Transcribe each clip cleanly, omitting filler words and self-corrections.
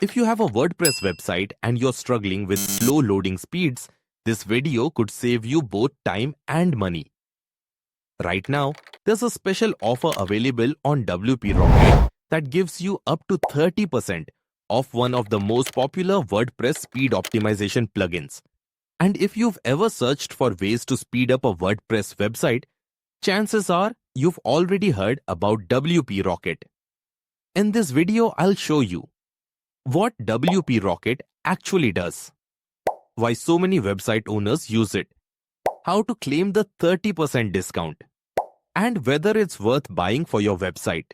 If you have a WordPress website and you're struggling with slow loading speeds, this video could save you both time and money. Right now, there's a special offer available on WP Rocket that gives you up to 30% off one of the most popular WordPress speed optimization plugins. And if you've ever searched for ways to speed up a WordPress website, chances are you've already heard about WP Rocket. In this video, I'll show you what WP Rocket actually does, why so many website owners use it, how to claim the 30% discount, and whether it's worth buying for your website.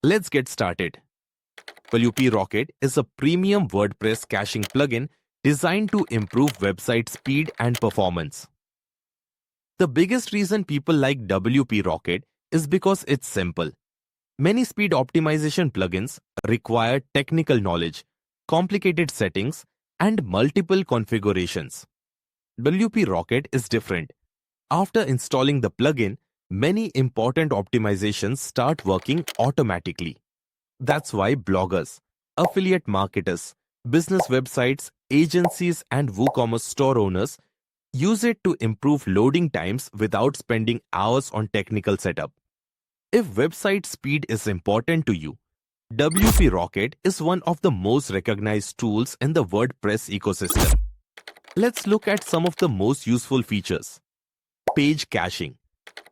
Let's get started. WP Rocket is a premium WordPress caching plugin designed to improve website speed and performance. The biggest reason people like WP Rocket is because it's simple. Many speed optimization plugins require technical knowledge, complicated settings, and multiple configurations. WP Rocket is different. After installing the plugin, many important optimizations start working automatically. That's why bloggers, affiliate marketers, business websites, agencies, and WooCommerce store owners use it to improve loading times without spending hours on technical setup. If website speed is important to you, WP Rocket is one of the most recognized tools in the WordPress ecosystem. Let's look at some of the most useful features. Page caching.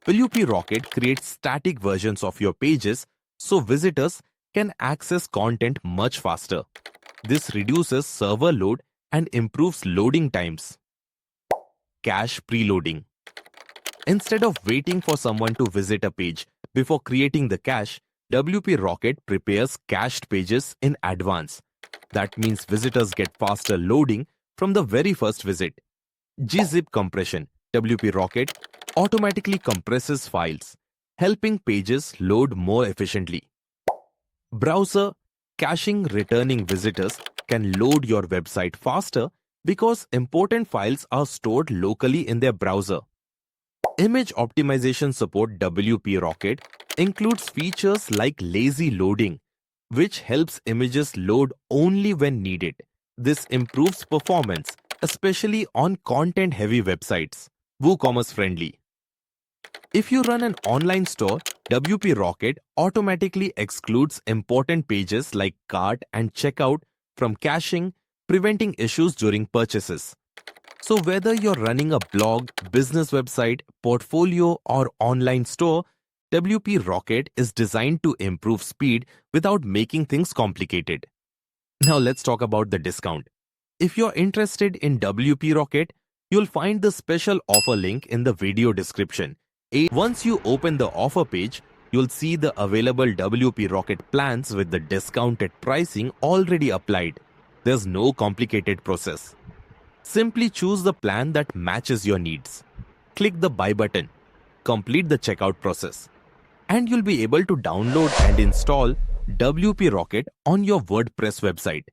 WP Rocket creates static versions of your pages so visitors can access content much faster. This reduces server load and improves loading times. Cache preloading. Instead of waiting for someone to visit a page before creating the cache, WP Rocket prepares cached pages in advance. That means visitors get faster loading from the very first visit. GZIP Compression. WP Rocket automatically compresses files, helping pages load more efficiently. Browser caching. Returning visitors can load your website faster because important files are stored locally in their browser. Image optimization support. WP Rocket includes features like lazy loading, which helps images load only when needed. This improves performance, especially on content-heavy websites. WooCommerce friendly. If you run an online store, WP Rocket automatically excludes important pages like cart and checkout from caching, preventing issues during purchases. So whether you're running a blog, business website, portfolio, or online store, WP Rocket is designed to improve speed without making things complicated. Now let's talk about the discount. If you're interested in WP Rocket, you'll find the special offer link in the video description. Once you open the offer page, you'll see the available WP Rocket plans with the discounted pricing already applied. There's no complicated process. Simply choose the plan that matches your needs. Click the buy button, complete the checkout process, and you'll be able to download and install WP Rocket on your WordPress website.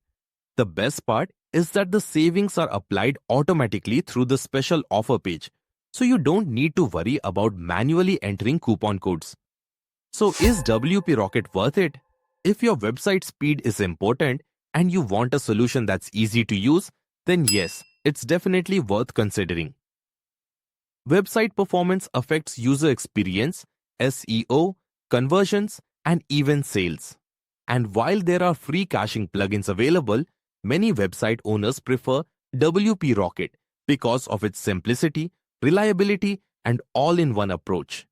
The best part is that the savings are applied automatically through the special offer page, so you don't need to worry about manually entering coupon codes. So is WP Rocket worth it? If your website speed is important and you want a solution that's easy to use, then yes, it's definitely worth considering. Website performance affects user experience, SEO, conversions, and even sales. And while there are free caching plugins available, many website owners prefer WP Rocket because of its simplicity, reliability, and all-in-one approach.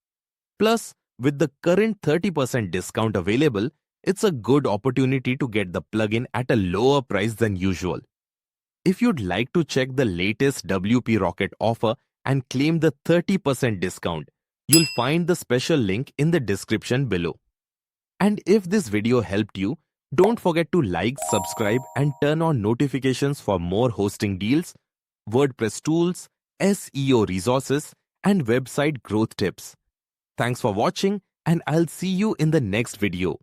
Plus, with the current 30% discount available, it's a good opportunity to get the plugin at a lower price than usual. If you'd like to check the latest WP Rocket offer and claim the 30% discount, you'll find the special link in the description below. And if this video helped you, don't forget to like, subscribe, and turn on notifications for more hosting deals, WordPress tools, SEO resources, and website growth tips. Thanks for watching, and I'll see you in the next video.